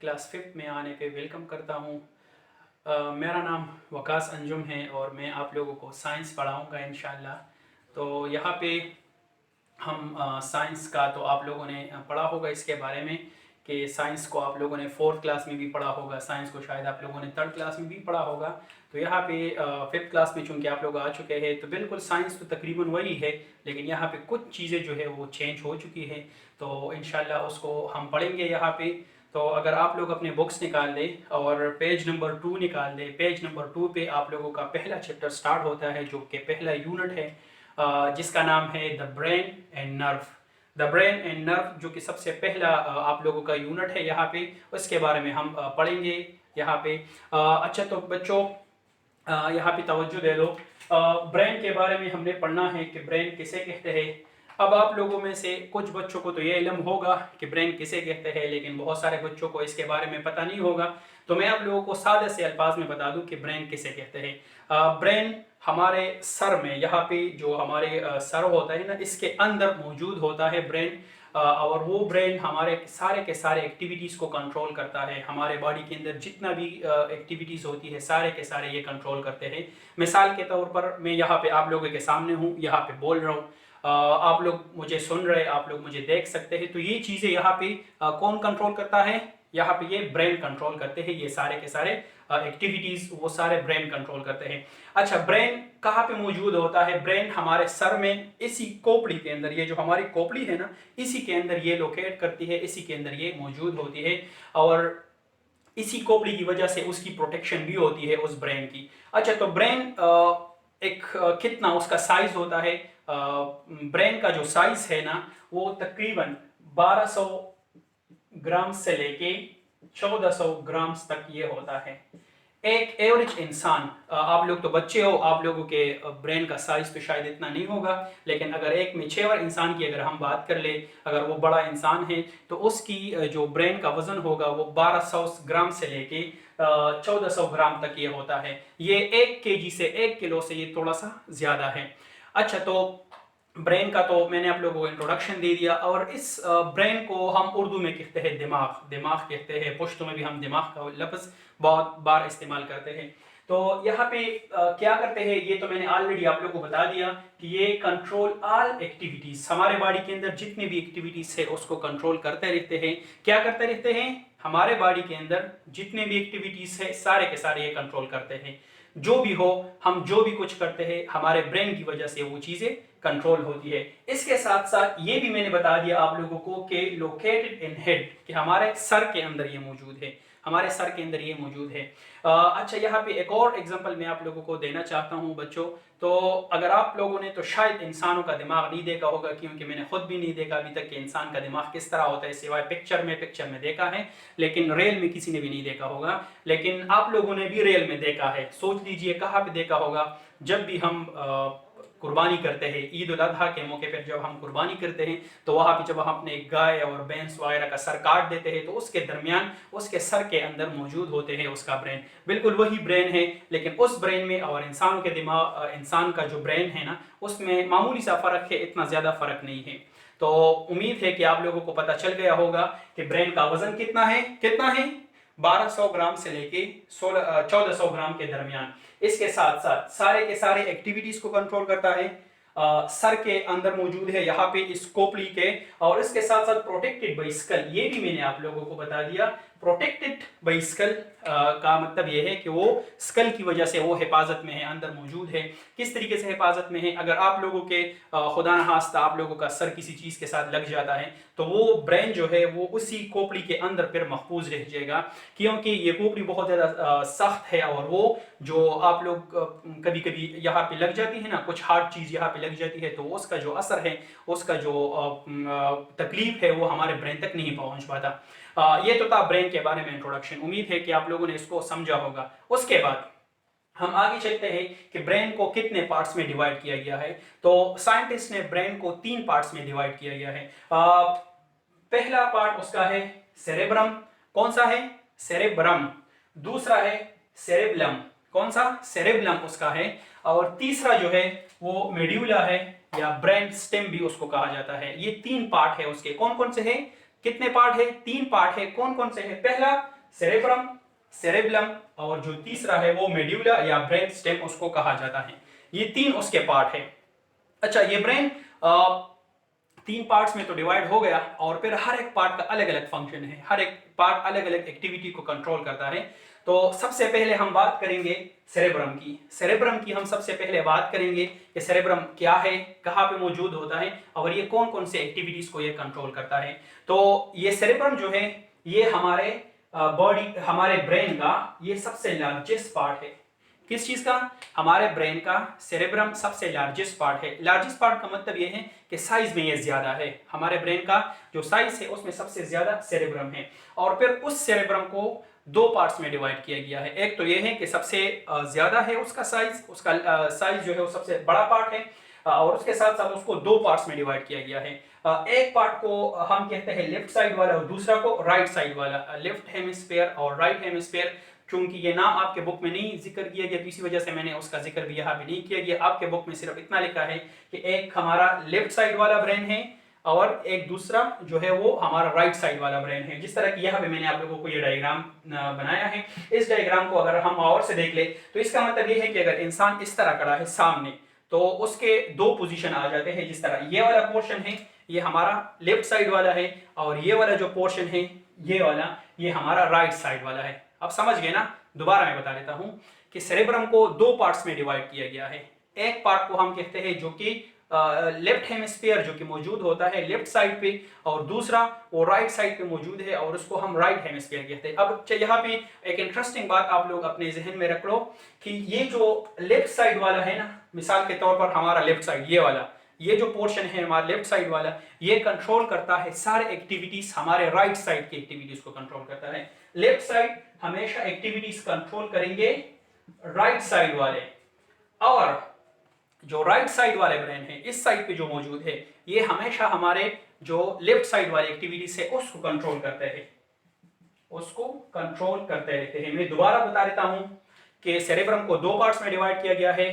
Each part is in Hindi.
क्लास 5 में आने पे वेलकम करता हूँ। मेरा नाम वकास अंजुम है और मैं आप लोगों को साइंस पढ़ाऊँगा इंशाल्लाह। तो यहाँ पे हम साइंस का तो आप लोगों ने पढ़ा होगा इसके बारे में कि साइंस को आप लोगों ने 4th क्लास में भी पढ़ा होगा, साइंस को शायद आप लोगों ने 3rd क्लास में भी पढ़ा होगा। तो यहाँ पे 5th क्लास में चूँकि आप लोग आ चुके हैं तो बिल्कुल साइंस तो तकरीबन वही है, लेकिन यहाँ पे कुछ चीज़ें जो है वो चेंज हो चुकी है। तो इंशाल्लाह उसको हम पढ़ेंगे यहाँ पे। तो अगर आप लोग अपने बुक्स निकाल दें और पेज नंबर 2 निकाल दें, पेज नंबर 2 पे आप लोगों का पहला चैप्टर स्टार्ट होता है जो कि पहला यूनिट है, जिसका नाम है the brain and nerve. The brain and nerve जो कि सबसे पहला आप लोगों का यूनिट है यहाँ पे, उसके बारे में हम पढ़ेंगे यहाँ पे। अच्छा तो बच्चों यहाँ पे तवज्जो दे दो। ब्रेन के बारे में हमने पढ़ना है कि ब्रेन किसे कहते हैं। अब आप लोगों में से कुछ बच्चों को तो ये इल्म होगा कि ब्रेन किसे कहते हैं, लेकिन बहुत सारे बच्चों को इसके बारे में पता नहीं होगा। तो मैं आप लोगों को सादे से अल्फाज में बता दूं कि ब्रेन किसे कहते हैं। ब्रेन हमारे सर में, यहाँ पे जो हमारे सर होता है ना, इसके अंदर मौजूद होता है ब्रेन। और वो ब्रेन हमारे सारे के सारे एक्टिविटीज़ को कंट्रोल करता है। हमारे बॉडी के अंदर जितना भी एक्टिविटीज़ होती है सारे के सारे ये कंट्रोल करते हैं। मिसाल के तौर पर मैं यहाँ पे आप लोगों के सामने हूँ, यहाँ पे बोल रहा हूँ, आप लोग मुझे सुन रहे, आप लोग मुझे देख सकते हैं। तो ये चीज़ें यहाँ पे कौन कंट्रोल करता है? यहाँ पे ये ब्रेन कंट्रोल करते हैं। ये सारे के सारे एक्टिविटीज़ वो सारे ब्रेन कंट्रोल करते हैं। अच्छा, ब्रेन कहाँ पे मौजूद होता है? ब्रेन हमारे सर में, इसी खोपड़ी के अंदर, ये जो हमारी खोपड़ी है ना, इसी के अंदर ये लोकेट करती है, इसी के अंदर ये मौजूद होती है। और इसी खोपड़ी की वजह से उसकी प्रोटेक्शन भी होती है उस ब्रेन की। अच्छा, तो ब्रेन एक कितना उसका साइज होता है? ब्रेन का जो साइज है ना वो तकरीबन 1200 ग्राम से लेके 1400 ग्राम तक ये होता है। एक एवरेज इंसान, आप लोग तो बच्चे हो, आप लोगों के ब्रेन का साइज तो शायद इतना नहीं होगा, लेकिन अगर एक मेच्योर इंसान की अगर हम बात कर ले, अगर वो बड़ा इंसान है तो उसकी जो ब्रेन का वजन होगा वो 1200 ग्राम से लेके 1400 ग्राम तक ये होता है। ये 1 केजी से 1 किलो से ये थोड़ा सा ज्यादा है। अच्छा, तो ब्रेन का तो मैंने आप लोगों को इंट्रोडक्शन दे दिया। और इस ब्रेन को हम उर्दू में कहते हैं दिमाग, दिमाग कहते हैं। पुश्तो में भी हम दिमाग का लफ्ज़ बहुत बार इस्तेमाल करते हैं। तो यहाँ पे क्या करते हैं, ये तो मैंने ऑलरेडी आप लोगों को बता दिया कि ये कंट्रोल ऑल एक्टिविटीज़, हमारे बॉडी के अंदर जितनी भी एक्टिविटीज़ है उसको कंट्रोल करते रहते हैं। क्या करते रहते हैं? हमारे बॉडी के अंदर जितने भी एक्टिविटीज़ है सारे के सारे ये कंट्रोल करते हैं। जो भी हो, हम जो भी कुछ करते हैं हमारे ब्रेन की वजह से वो चीज़ें कंट्रोल होती है। इसके साथ साथ ये भी मैंने बता दिया आप लोगों को कि लोकेटेड इन हेड, कि हमारे सर के अंदर ये मौजूद है, हमारे सर के अंदर ये मौजूद है। अच्छा, यहाँ पे एक और एग्जांपल मैं आप लोगों को देना चाहता हूँ बच्चों। तो अगर आप लोगों ने तो शायद इंसानों का दिमाग नहीं देखा होगा, क्योंकि मैंने खुद भी नहीं देखा अभी तक कि इंसान का दिमाग किस तरह होता है, सिवाय पिक्चर में देखा है, लेकिन रियल में किसी ने भी नहीं देखा होगा। लेकिन आप लोगों ने भी रियल में देखा है। सोच लीजिए कहाँ पे देखा होगा? जब भी हम कुर्बानी करते हैं, ईद उल अजहा के मौके पर जब हम कुर्बानी करते हैं तो वहाँ पे जब हम अपने गाय और भैंस वगैरह का सर काट देते हैं तो उसके दरमियान उसके सर के अंदर मौजूद होते हैं उसका ब्रेन। बिल्कुल वही ब्रेन है, लेकिन उस ब्रेन में और इंसान के दिमाग, इंसान का जो ब्रेन है ना, उसमें मामूली सा फ़र्क है, इतना ज़्यादा फ़र्क नहीं है। तो उम्मीद है कि आप लोगों को पता चल गया होगा कि ब्रेन का वजन कितना है, 1200 ग्राम से लेके 1400 ग्राम के दरमियान। इसके साथ साथ सारे के सारे एक्टिविटीज को कंट्रोल करता है। सर के अंदर मौजूद है यहाँ पे इस खोपड़ी के। और इसके साथ साथ प्रोटेक्टेड बाय स्कल, ये भी मैंने आप लोगों को बता दिया। प्रोटेक्टेड बाय स्कल का मतलब ये है कि वो स्कल की वजह से वो हिफाजत में है, अंदर मौजूद है। किस तरीके से हिफाजत में है? अगर आप लोगों के खुदा न खास्ता आप लोगों का सर किसी चीज़ के साथ लग जाता है तो वो ब्रेन जो है वो उसी खोपड़ी के अंदर फिर महफूज रह जाएगा, क्योंकि ये खोपड़ी बहुत ज़्यादा सख्त है। और वो जो आप लोग कभी कभी यहाँ पे लग जाती है ना, कुछ हार्ड चीज़ यहाँ पे लग जाती है, तो उसका जो असर है, उसका जो तकलीफ है वो हमारे ब्रेन तक नहीं पहुँच पाता। ये तो था ब्रेन के बारे में इंट्रोडक्शन। उम्मीद है कि आप लोगों ने इसको समझा होगा। उसके बाद हम आगे चलते हैं कि ब्रेन को कितने पार्ट्स में डिवाइड किया गया है। तो साइंटिस्ट ने ब्रेन को 3 पार्ट्स में डिवाइड किया गया है। पहला पार्ट उसका है सेरेब्रम। कौन सा है? सेरेब्रम। दूसरा है सेरेब्लम। कौन सा? सेरेब्लम उसका है। और तीसरा जो है वो मेड्यूला है, या ब्रेन स्टेम भी उसको कहा जाता है। ये 3 पार्ट है उसके। कौन कौन से हैं? कितने पार्ट है? 3 पार्ट है। कौन कौन से है? पहला सेरेब्रम, सेरेब्लम और जो तीसरा है वो मेड्यूला या ब्रेन स्टेम उसको कहा जाता है। ये तीन उसके पार्ट है। अच्छा, ये ब्रेन तीन पार्ट्स में तो डिवाइड हो गया और फिर हर एक पार्ट का अलग अलग फंक्शन है, हर एक पार्ट अलग अलग एक्टिविटी को कंट्रोल करता है। तो सबसे पहले हम बात करेंगे सेरेब्रम की। सेरेब्रम की हम सबसे पहले बात करेंगे कि सेरेब्रम क्या है, कहाँ पे मौजूद होता है और ये कौन कौन से एक्टिविटीज को ये कंट्रोल करता है। तो ये सेरेब्रम जो है ये हमारे बॉडी, हमारे ब्रेन का ये सबसे लार्जेस्ट पार्ट है। किस चीज का? हमारे ब्रेन का सेरेब्रम सबसे लार्जेस्ट पार्ट है। लार्जेस्ट पार्ट का मतलब ये है कि साइज में ये ज्यादा है। हमारे ब्रेन का जो साइज है उसमें सबसे ज्यादा सेरेब्रम है। और फिर उस सेरेब्रम को दो पार्ट्स में डिवाइड किया गया है। एक तो ये है कि सबसे ज्यादा है उसका साइज, उसका साइज जो है वो सबसे बड़ा पार्ट है और उसके साथ साथ उसको दो पार्ट्स में डिवाइड किया गया है। एक पार्ट को हम कहते हैं लेफ्ट साइड वाला और दूसरा को राइट साइड वाला। लेफ्ट हेमिस्फीयर और राइट हेमिस्फीयर, चूंकि ये नाम आपके बुक में नहीं जिक्र किया गया, इसी वजह से मैंने उसका जिक्र भी यहाँ पे नहीं किया गया। आपके बुक में सिर्फ इतना लिखा है कि एक हमारा लेफ्ट साइड वाला ब्रेन है और एक दूसरा जो है वो हमारा राइट साइड वाला ब्रेन है। जिस तरह की यहाँ पे मैंने आप लोगों को ये डायग्राम बनाया है, इस डायग्राम को अगर हम और से देख ले तो इसका मतलब ये है कि अगर इंसान इस तरह खड़ा है सामने तो उसके दो पोजीशन आ जाते हैं। जिस तरह ये वाला पोर्शन है ये हमारा लेफ्ट साइड वाला है और ये वाला जो पोर्शन है ये वाला ये हमारा राइट साइड वाला है। अब समझ गए ना? दोबारा मैं बता देता हूं कि सेरेब्रम को दो पार्ट्स में डिवाइड किया गया है। एक पार्ट को हम कहते हैं जो कि लेफ्ट हेमिस्फीयर जो कि मौजूद होता है लेफ्ट साइड पे और दूसरा वो राइट साइड पे मौजूद है और उसको हम राइट हेमिस्फीयर कहते हैं। अब यहाँ पे एक इंटरेस्टिंग बात आप लोग अपने जहन में रख लो कि ये जो लेफ्ट साइड वाला है ना, मिसाल के तौर पर हमारा लेफ्ट साइड ये वाला, ये जो पोर्शन है हमारा लेफ्ट साइड वाला, ये कंट्रोल करता है सारे एक्टिविटीज, हमारे राइट साइड की एक्टिविटीज को कंट्रोल करता है। लेफ्ट साइड हमेशा एक्टिविटीज कंट्रोल करेंगे राइट साइड वाले, और जो राइट साइड वाले ब्रेन है इस साइड पे जो मौजूद है ये हमेशा हमारे जो लेफ्ट साइड वाली एक्टिविटीज है उसको कंट्रोल करते हैं, उसको कंट्रोल करते रहते हैं। मैं दोबारा बता देता हूं कि सेरेब्रम को दो पार्ट्स में डिवाइड किया गया है,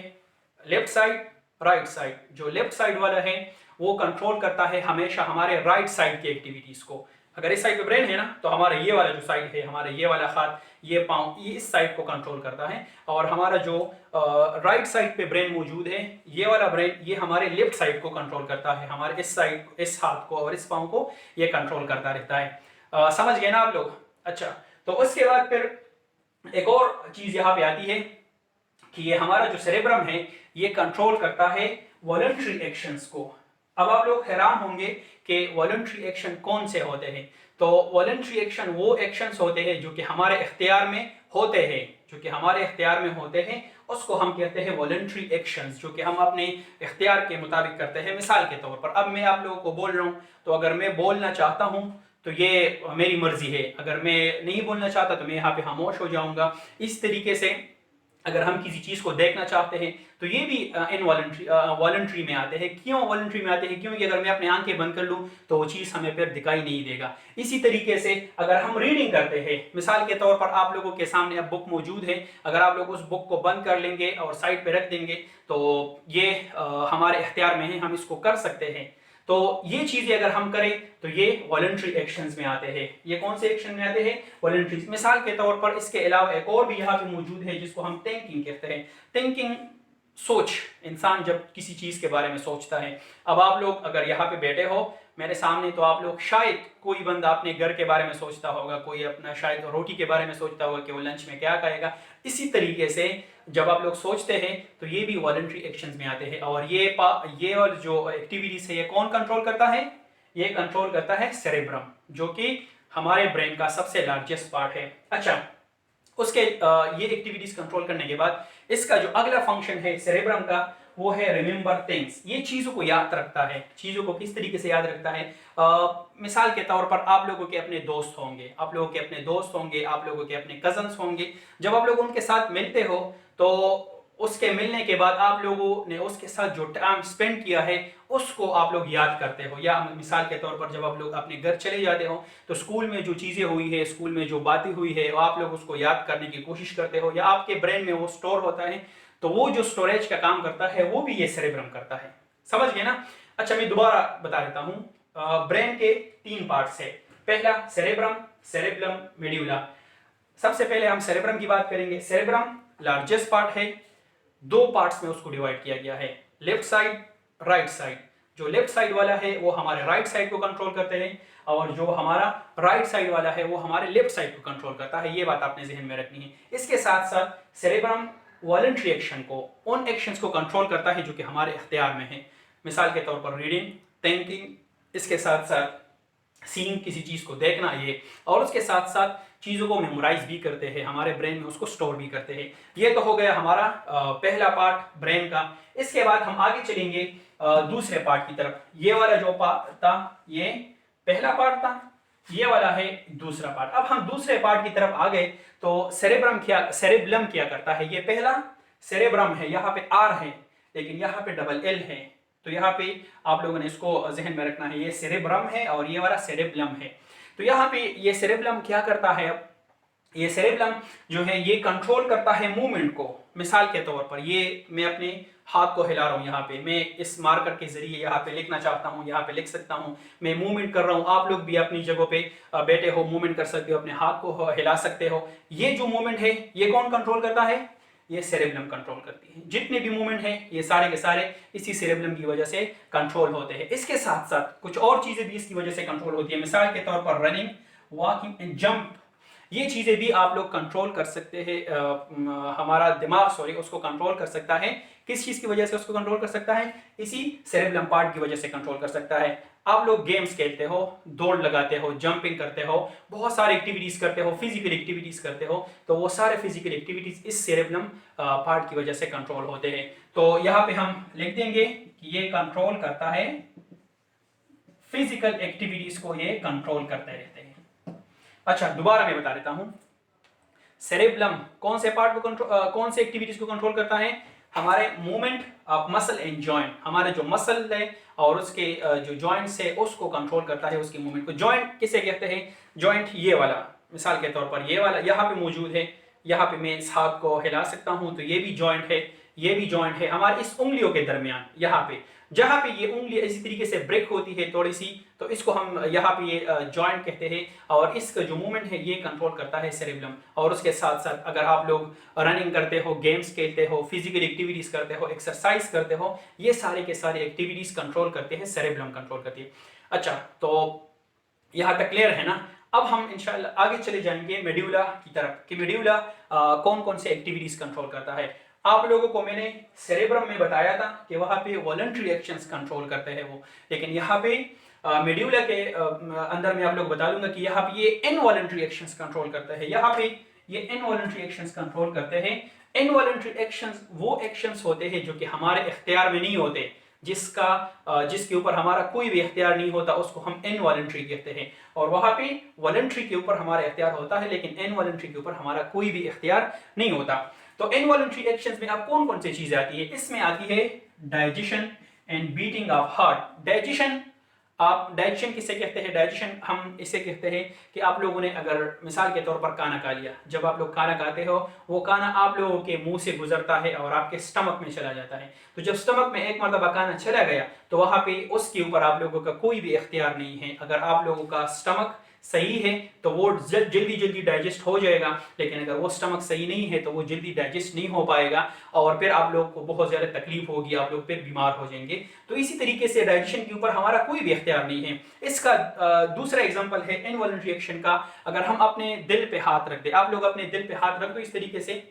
लेफ्ट साइड, राइट साइड। जो लेफ्ट साइड वाला है वो कंट्रोल करता है हमेशा हमारे राइट साइड की एक्टिविटीज को। अगर इस साइड पे ब्रेन है ना तो हमारा ये वाला जो साइड है, हमारा ये वाला हाथ, ये पांव, ये इस साइड को कंट्रोल करता है। और हमारा जो राइट साइड पे ब्रेन मौजूद है ये वाला ब्रेन ये हमारे लेफ्ट साइड को कंट्रोल करता है, हमारे इस साइड, इस हाथ को और इस पांव को ये कंट्रोल करता रहता है। समझ गए ना आप लोग? अच्छा, तो उसके बाद फिर एक और चीज यहाँ पे आती है कि ये हमारा जो सेरेब्रम है ये कंट्रोल करता है वॉलंटरी एक्शंस को। अब आप लोग हैरान होंगे कि वॉलंटरी एक्शन कौन से होते हैं। तो वॉलंटरी एक्शन वो एक्शंस होते हैं जो कि हमारे इख्तियार में होते हैं, जो कि हमारे इख्तियार में होते हैं उसको हम कहते हैं वॉलंटरी एक्शंस, जो कि हम अपने इख्तियार के मुताबिक करते हैं। मिसाल के तौर पर अब मैं आप लोगों को बोल रहा हूँ तो अगर मैं बोलना चाहता हूँ तो ये मेरी मर्जी है, अगर मैं नहीं बोलना चाहता तो मैं यहाँ पे खामोश हो जाऊंगा। इस तरीके से अगर हम किसी चीज को देखना चाहते हैं तो ये भी वॉलंटरी में आते हैं। क्यों वॉलंटरी में आते हैं? क्योंकि अगर मैं अपनी आंखें बंद कर लूं तो वो चीज हमें फिर दिखाई नहीं देगा। इसी तरीके से अगर हम रीडिंग करते हैं, मिसाल के तौर पर आप लोगों के सामने अब बुक मौजूद है, अगर आप लोग उस बुक को बंद कर लेंगे और साइड पे रख देंगे तो ये हमारे इख्तियार में है, हम इसको कर सकते हैं। तो ये चीजें अगर हम करें तो ये वॉलंटरी एक्शंस में आते हैं। ये कौन से एक्शन में आते हैं? वॉलंटरी। मिसाल के तौर पर इसके अलावा एक और भी यहाँ पे मौजूद है जिसको हम थिंकिंग कहते हैं। थिंकिंग, सोच, इंसान जब किसी चीज के बारे में सोचता है। अब आप लोग अगर यहाँ पे बैठे हो मेरे सामने तो आप लोग शायद कोई बंदा अपने घर के बारे में सोचता होगा, कोई अपना शायद रोटी के बारे में सोचता होगा कि वो लंच में क्या खाएगा। इसी तरीके से जब आप लोग सोचते हैं तो ये भी वॉलंटरी एक्शंस में आते हैं। और ये और जो एक्टिविटीज है ये कौन कंट्रोल करता है? ये कंट्रोल करता है सेरेब्रम, जो कि हमारे ब्रेन का सबसे लार्जेस्ट पार्ट है। अच्छा, उसके ये एक्टिविटीज कंट्रोल करने के बाद इसका जो अगला फंक्शन है सेरेब्रम का वो है रिमेंबर थिंग्स। ये चीजों को याद रखता है। चीजों को किस तरीके से याद रखता है? मिसाल के तौर पर आप लोगों के अपने दोस्त होंगे, आप लोगों के अपने दोस्त होंगे, आप लोगों के अपने कजन्स होंगे। जब आप लोग उनके साथ मिलते हो तो उसके मिलने के बाद आप लोगों ने उसके साथ जो टाइम स्पेंड किया है उसको आप लोग याद करते हो। या मिसाल के तौर पर जब आप लोग अपने घर चले जाते हो तो स्कूल में जो चीज़ें हुई है, स्कूल में जो बातें हुई है आप लोग उसको याद करने की कोशिश करते हो, या आपके ब्रेन में वो स्टोर होता है। तो वो जो स्टोरेज का काम करता है वो भी ये सेरेब्रम करता है। समझ गए ना? अच्छा, मैं दोबारा बता देता हूँ। ब्रेन के तीन पार्ट्स है। पहला सेरेब्रम, सेरेब्लम, मेड्यूला। सबसे पहले हम सेरेब्रम की बात करेंगे। सेरेब्रम लार्जेस्ट पार्ट है, दो पार्ट्स में उसको डिवाइड किया गया है, लेफ्ट साइड, राइट साइड। जो लेफ्ट साइड वाला है वो हमारे राइट साइड को कंट्रोल करते हैं, और जो हमारा राइट साइड वाला है वो हमारे लेफ्ट साइड को कंट्रोल करता है। ये बात आपने जहन में रखनी है। इसके साथ साथ सेरेब्रम वॉलंटरी एक्शन को, उन एक्शंस को कंट्रोल करता है जो कि हमारे इख्तियार में है। मिसाल के तौर पर रीडिंग, थिंकिंग, इसके साथ साथ सीइंग, किसी चीज को देखना, ये, और उसके साथ साथ चीजों को मेमोराइज भी करते हैं, हमारे ब्रेन में उसको स्टोर भी करते हैं। ये तो हो गया हमारा पहला पार्ट ब्रेन का। इसके बाद हम आगे चलेंगे दूसरे पार्ट की तरफ। ये वाला जो पार्ट था ये पहला पार्ट था, ये वाला है दूसरा पार्ट। अब हम दूसरे पार्ट की तरफ आ गए तो सेरेब्रम क्या करता है। ये पहला सेरेब्रम है, यहाँ पे आर है लेकिन यहाँ पे डबल एल है, तो यहाँ पे आप लोगों ने इसको जहन में रखना है। ये सेरेब्रम है और ये वाला सेरेब्लम है। तो यहाँ पे ये सेरेब्लम क्या करता है, अब ये सेरेब्लम जो है ये कंट्रोल करता है मूवमेंट को। मिसाल के तौर पर ये मैं अपने हाथ को हिला रहा हूँ, यहाँ पे मैं इस मार्कर के जरिए यहाँ पे लिखना चाहता हूँ, यहाँ पे लिख सकता हूँ, मैं मूवमेंट कर रहा हूँ। आप लोग भी अपनी जगह पे बैठे हो, मूवमेंट कर सकते हो, अपने हाथ को हिला सकते हो। ये जो मूवमेंट है ये कौन कंट्रोल करता है, ये सेरेब्लम कंट्रोल करती है। जितने भी मूवमेंट है ये सारे के सारे इसी सेरेब्लम की वजह से कंट्रोल होते हैं। इसके साथ साथ कुछ और चीजें भी इसकी वजह से कंट्रोल होती है। मिसाल के तौर पर रनिंग, वॉकिंग एंड जंप, ये चीजें भी आप लोग कंट्रोल कर सकते हैं। हमारा दिमाग उसको कंट्रोल कर सकता है। किस चीज की वजह से उसको कंट्रोल कर सकता है, इसी सेरेब्रम पार्ट की वजह से कंट्रोल कर सकता है। आप लोग गेम्स खेलते हो, दौड़ लगाते हो, जंपिंग करते हो, बहुत सारी एक्टिविटीज करते हो, फिजिकल एक्टिविटीज करते हो, तो वो सारे फिजिकल एक्टिविटीज इस सेरेब्रम पार्ट की वजह से कंट्रोल होते हैं। तो यहाँ पे हम लिख देंगे कि ये कंट्रोल करता है, फिजिकल एक्टिविटीज को ये कंट्रोल करते रहते हैं। अच्छा, दोबारा मैं बता देता हूं, सेरेब्रम कौन से पार्ट को कंट्रोल, कौन से एक्टिविटीज को कंट्रोल करता है, हमारे movement of muscle and joint, हमारे जो मसल है और उसके जो जॉइंट्स है उसको कंट्रोल करता है, उसकी मूवमेंट को। जॉइंट किसे कहते हैं, जॉइंट ये वाला, मिसाल के तौर पर ये वाला यहाँ पे मौजूद है, यहाँ पे मैं इस हाथ को हिला सकता हूं तो ये भी जॉइंट है, ये भी जॉइंट है हमारी इस उंगलियों के दरमियान। यहाँ पे जहां पे ये उंगली इसी तरीके से ब्रेक होती है थोड़ी सी, तो इसको हम यहाँ पे ये जॉइंट कहते हैं, और इसका जो मूवमेंट है ये कंट्रोल करता है सेरेब्रम। और उसके साथ साथ अगर आप लोग रनिंग करते हो, गेम्स खेलते हो, फिजिकल एक्टिविटीज करते हो, एक्सरसाइज करते हो, ये सारे के सारे एक्टिविटीज कंट्रोल करते हैं, सेरेब्रम कंट्रोल करती है। अच्छा, तो यहाँ तक क्लियर है ना। अब हम इंशाल्लाह आगे चले जाएंगे मेड्यूला की तरफ कि मेड्यूला कौन कौन से एक्टिविटीज कंट्रोल करता है। आप लोगों को मैंने सेरेब्रम में बताया था कि वहां पे वॉलंटरी एक्शंस कंट्रोल करते हैं वो, लेकिन यहाँ पे मेड्यूला के अंदर मैं आप लोग बता दूंगा कि यहाँ पे ये इनवॉलंटरी एक्शंस कंट्रोल करता है। यहाँ पे ये इनवॉलंटरी एक्शंस कंट्रोल करते हैं। इनवॉलंटरी एक्शंस वो एक्शंस होते हैं जो कि हमारे इख्तियार में नहीं होते, जिसके ऊपर हमारा कोई भी इख्तियार नहीं होता, उसको हम इनवॉलंटरी कहते हैं। और वहां पे वॉलंटरी के ऊपर हमारा इख्तियार होता है, लेकिन इनवॉलंटरी के ऊपर हमारा कोई भी इख्तियार नहीं होता। तो इनवॉलंटरी एक्शंस में अब कौन कौन सी चीजें आती है, इसमें आती है digestion and beating of heart. Digestion, आप डाइजेशन किसे कहते हैं, डाइजेशन हम इसे कहते हैं कि आप लोगों ने अगर मिसाल के तौर पर खाना खा लिया, जब आप लोग खाना खाते हो वो खाना आप लोगों के मुंह से गुजरता है और आपके स्टमक में चला जाता है। तो जब स्टमक में एक मरतबा खाना चला गया तो वहां पे उसके ऊपर आप लोगों का कोई भी इख्तियार नहीं है। अगर आप लोगों का स्टमक सही है तो वो जल्दी जल्दी डाइजेस्ट हो जाएगा, लेकिन अगर वो स्टमक सही नहीं है तो वो जल्दी डाइजेस्ट नहीं हो पाएगा और फिर आप लोग को बहुत ज़्यादा तकलीफ होगी, आप लोग फिर बीमार हो जाएंगे। तो इसी तरीके से डाइजेशन के ऊपर हमारा कोई भी इख्तियार नहीं है। इसका दूसरा एग्जांपल है इनवॉलंटरी एक्शन का। अगर हम अपने दिल पे हाथ रख दें, आप लोग अपने दिल पे हाथ रख दो इस तरीके से,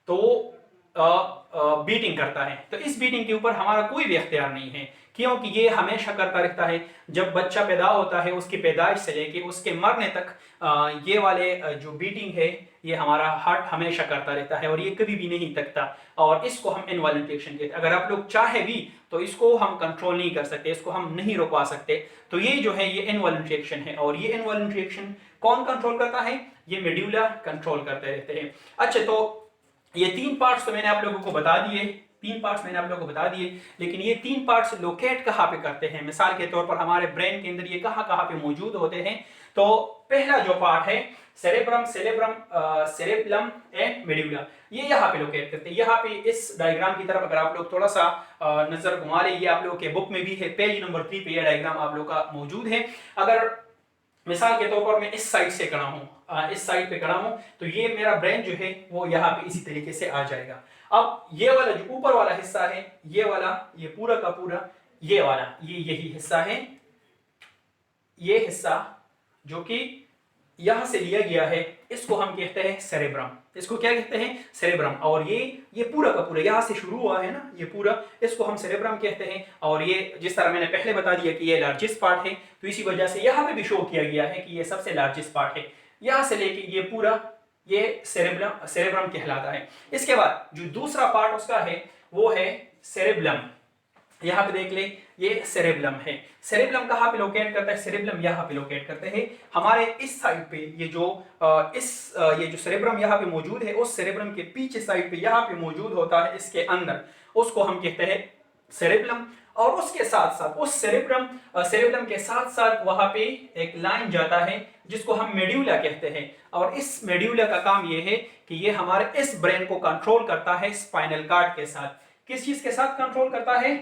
तो बीटिंग करता है। तो इस बीटिंग के ऊपर हमारा कोई भी इख्तियार नहीं है, क्योंकि ये हमेशा करता रहता है। जब बच्चा पैदा होता है उसकी पैदाइश से लेके उसके मरने तक ये वाले जो बीटिंग है ये हमारा हार्ट हमेशा करता रहता है और ये कभी भी नहीं थकता, और इसको हम इनवॉलंटरी एक्शन कहते हैं। अगर आप लोग चाहे भी तो इसको हम कंट्रोल नहीं कर सकते, इसको हम नहीं रुकवा सकते। तो ये जो है ये इनवॉलंटरी एक्शन है, और ये इनवॉलंटरी एक्शन कौन कंट्रोल करता है, ये मेड्यूला कंट्रोल करते रहते हैं। अच्छा, तो ये तीन पार्ट्स तो मैंने आप लोगों को बता दिए, लेकिन ये तीन पार्ट्स लोकेट कहाँ पे करते हैं। मिसाल के तौर पर हमारे ब्रेन के अंदर ये कहाँ पे मौजूद होते हैं। तो पहला जो पार्ट है सेरेब्रम एंड मेड्यूला, ये यहाँ पे लोकेट करते हैं। यहाँ पे इस डायग्राम की तरफ अगर आप लोग थोड़ा सा नजर घुमा ले, ये आप लोगों के बुक में भी है, पेज नंबर 3 पे ये डायग्राम आप लोग का मौजूद है। अगर मिसाल के तौर पर मैं इस साइड से खड़ा हूँ, इस साइड पे खड़ा हूँ, तो ये मेरा ब्रेन जो है वो यहाँ पे इसी तरीके से आ जाएगा। अब ये वाला जो ऊपर वाला हिस्सा है, ये वाला, ये पूरा का पूरा, ये वाला, ये यही हिस्सा है, ये हिस्सा जो कि यहां से लिया गया है, इसको हम कहते हैं सेरेब्रम। इसको क्या कहते हैं? सेरेब्रम। और ये पूरा का पूरा यहां से शुरू हुआ है ना, ये पूरा, इसको हम सेरेब्रम कहते हैं। और ये जिस तरह मैंने पहले बता दिया कि ये लार्जेस्ट पार्ट है, तो इसी वजह से यहां पे भी शो किया गया है कि ये सबसे लार्जेस्ट पार्ट है। यहां से लेके ये पूरा, ये सेरेब्रम कहलाता है। इसके बाद जो दूसरा पार्ट उसका है वो है सेरेब्लम। यहाँ पे देख ले, ये सेरेब्लम है। सेरेब्लम कहाँ पे लोकेट करता है? सेरेब्लम यहाँ पे लोकेट करते हैं हमारे इस साइड पे। ये जो ये जो सेरेब्रम यहाँ पे मौजूद है, उस सेरेब्रम के पीछे साइड पे यहाँ पे मौजूद होता है, इसके अंदर, उसको हम कहते हैं सेरेब्लम। और उसके साथ साथ उस सेरेब्लम के साथ साथ वहां पे एक लाइन जाता है जिसको हम मेड्यूला कहते हैं। और इस मेड्यूला का काम ये है कि ये हमारे इस ब्रेन को कंट्रोल करता है स्पाइनल कार्ड के साथ। किस चीज के साथ कंट्रोल करता है?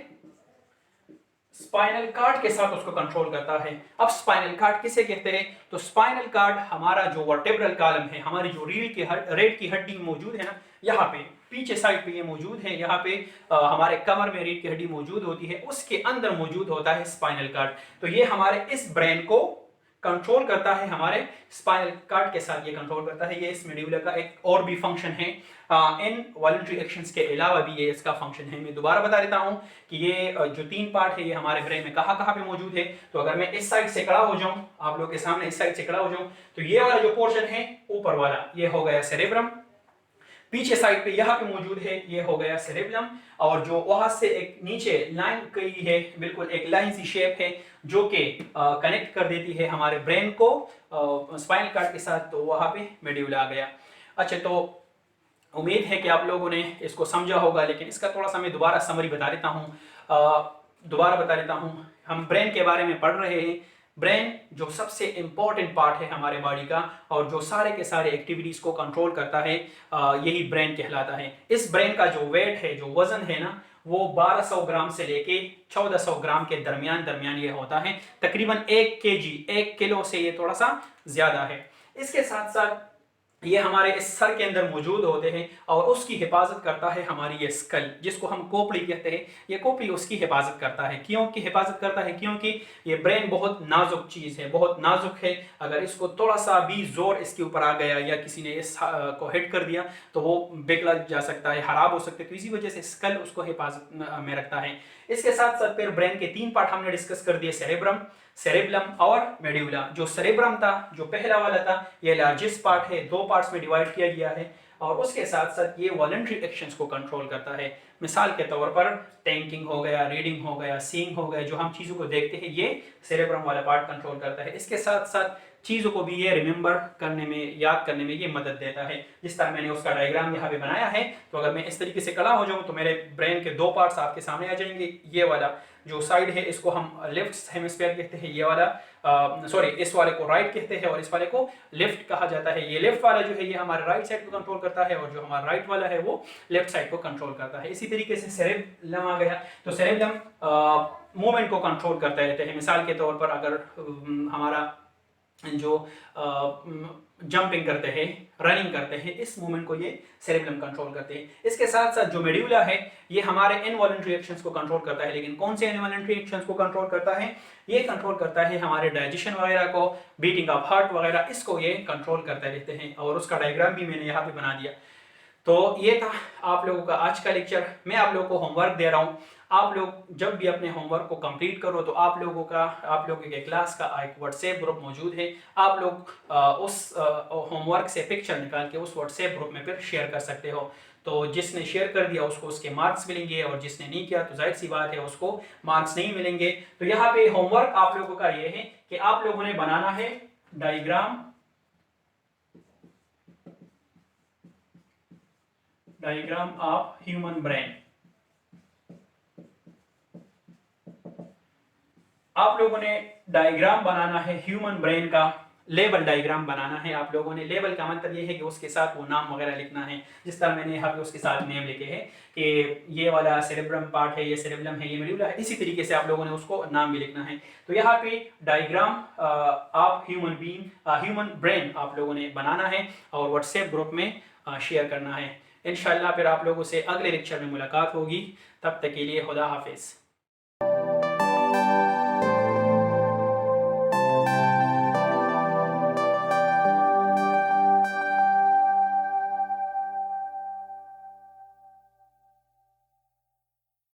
स्पाइनल कार्ड के साथ उसको कंट्रोल करता है। अब स्पाइनल कार्ड किसे कहते हैं? तो स्पाइनल कार्ड हमारा जो वर्टेब्रल कॉलम है, हमारी जो रीढ़ की हड्डी मौजूद है ना, यहाँ पे पीछे साइड पे ये मौजूद है, यहाँ पे हमारे कमर में रीढ़ की हड्डी मौजूद होती है, उसके अंदर मौजूद होता है स्पाइनल कार्ड। तो ये हमारे इस ब्रेन को कंट्रोल करता है, हमारे स्पाइनल कार्ड के साथ ये कंट्रोल करता है। ये इस मेड्यूला का एक और भी फंक्शन है। इन वॉलंटरी एक्शंस के अलावा भी ये इसका फंक्शन है। मैं दोबारा बता देता हूँ कि ये जो तीन पार्ट है ये हमारे ब्रेन में कहाँ कहाँ पे मौजूद है। तो अगर मैं इस साइड से खड़ा हो जाऊं, आप लोग के सामने इस साइड से खड़ा हो जाऊं, तो ये वाला जो पोर्शन है ऊपर वाला, ये हो गया सेरेब्रम। पीछे साइड पे यहाँ पे मौजूद है, ये हो गया सेरेब्लम। और जो वहां से एक नीचे लाइन गई है, बिल्कुल एक लाइन सी शेप है जो कि कनेक्ट कर देती है हमारे ब्रेन को स्पाइनल कार्ड के साथ, तो वहां पे मेड्यूला आ गया। अच्छा, तो उम्मीद है कि आप लोगों ने इसको समझा होगा, लेकिन इसका थोड़ा सा मैं दोबारा समरी बता देता हूँ। हम ब्रेन के बारे में पढ़ रहे हैं। ब्रेन जो सबसे इंपॉर्टेंट पार्ट है हमारे बॉडी का, और जो सारे के सारे एक्टिविटीज को कंट्रोल करता है, यही ब्रेन कहलाता है। इस ब्रेन का जो वेट है, जो वजन है ना, वो 1200 ग्राम से लेके 1400 ग्राम के दरमियान ये होता है। तकरीबन 1 केजी, 1 किलो से ये थोड़ा सा ज्यादा है। इसके साथ साथ ये हमारे इस सर के अंदर मौजूद होते हैं, और उसकी हिफाजत करता है हमारी ये स्कल, जिसको हम खोपड़ी कहते हैं। ये खोपड़ी उसकी हिफाजत करता है। क्यों की हिफाजत करता है? क्योंकि ये ब्रेन बहुत नाजुक चीज़ है, बहुत नाजुक है। अगर इसको थोड़ा सा भी जोर इसके ऊपर आ गया, या किसी ने इस को हिट कर दिया, तो वो बिगड़ जा सकता है, खराब हो सकता है। तो इसी वजह से स्कल उसको हिफाजत में रखता है। इसके साथ साथ फिर ब्रेन के 3 पार्ट हमने डिस्कस कर दिए, सेरेब्रम, सेरेब्लम और मेड्यूला। जो सेरेब्रम था, जो पहला वाला था, ये लार्जेस्ट पार्ट है, 2 पार्ट्स में डिवाइड किया गया है। और उसके साथ साथ ये वॉलंटरी एक्शंस को कंट्रोल करता है। मिसाल के तौर पर थिंकिंग हो गया, रीडिंग हो गया, सीइंग हो गया, जो हम चीज़ों को देखते हैं, ये सेरेब्रम वाला पार्ट कंट्रोल करता है। इसके साथ साथ चीज़ों को भी ये रिमेंबर करने में, याद करने में ये मदद देता है। जिस तरह मैंने उसका डायग्राम यहाँ पे बनाया है, तो अगर मैं इस तरीके से खड़ा हो जाऊँ, तो मेरे ब्रेन के 2 पार्ट्स आपके सामने आ जाएंगे। ये वाला जो साइड है, इसको हम लेफ्ट हेमिस्फीयर कहते हैं। ये वाला सॉरी, इस वाले को राइट कहते हैं, और इस वाले को लेफ्ट कहा जाता है। ये लेफ्ट वाला जो है, ये हमारे राइट साइड को कंट्रोल करता है, और जो हमारा राइट वाला है वो लेफ्ट साइड को कंट्रोल करता है। इसी तरीके से सेरेब्लम आ गया। तो सेरेब्लम मूवमेंट को कंट्रोल करता रहते हैं। मिसाल के तौर पर अगर हमारा जो जंपिंग करते हैं, रनिंग करते हैं, इस मूवमेंट को ये सेरेब्लम कंट्रोल करते हैं। इसके साथ साथ जो मेड्यूला है, ये हमारे इनवॉलंटरी एक्शंस को कंट्रोल करता है। लेकिन कौन से इनवॉलंटरी एक्शंस को कंट्रोल करता है? ये कंट्रोल करता है हमारे डाइजेशन वगैरह को, बीटिंग ऑफ हार्ट वगैरह, इसको ये कंट्रोल करते रहते हैं। और उसका डायग्राम भी मैंने यहाँ पे बना दिया। तो ये था आप लोगों का आज का लेक्चर। मैं आप लोगों को होमवर्क दे रहा हूँ। आप लोग जब भी अपने होमवर्क को कंप्लीट करो, तो आप लोगों के क्लास का एक व्हाट्सएप ग्रुप मौजूद है। आप लोग उस होमवर्क से पिक्चर निकाल के उस व्हाट्सएप ग्रुप में फिर शेयर कर सकते हो। तो जिसने शेयर कर दिया उसको उसके मार्क्स मिलेंगे, और जिसने नहीं किया तो जाहिर सी बात है उसको मार्क्स नहीं मिलेंगे। तो यहाँ पे होमवर्क आप लोगों का ये है कि आप लोगों ने बनाना है डायग्राम ऑफ ह्यूमन ब्रेन। आप लोगों ने डायग्राम बनाना है ह्यूमन ब्रेन का, लेबल डायग्राम बनाना है आप लोगों ने। लेबल का मतलब ये है कि उसके साथ वो नाम वगैरह लिखना है, जिस तरह मैंने यहाँ पे उसके साथ नेम लिखे हैं कि ये वाला सेरेब्रम पार्ट है, ये सेरेब्रम है, ये मेडुला है, इसी तरीके से आप लोगों ने उसको नाम भी लिखना है। तो यहाँ पे diagram of human being, human brain आप लोगों ने बनाना है और व्हाट्सएप ग्रुप में शेयर करना है। इंशाल्लाह फिर आप लोगों से अगले लेक्चर में मुलाकात होगी। तब तक के लिए खुदा हाफिज़।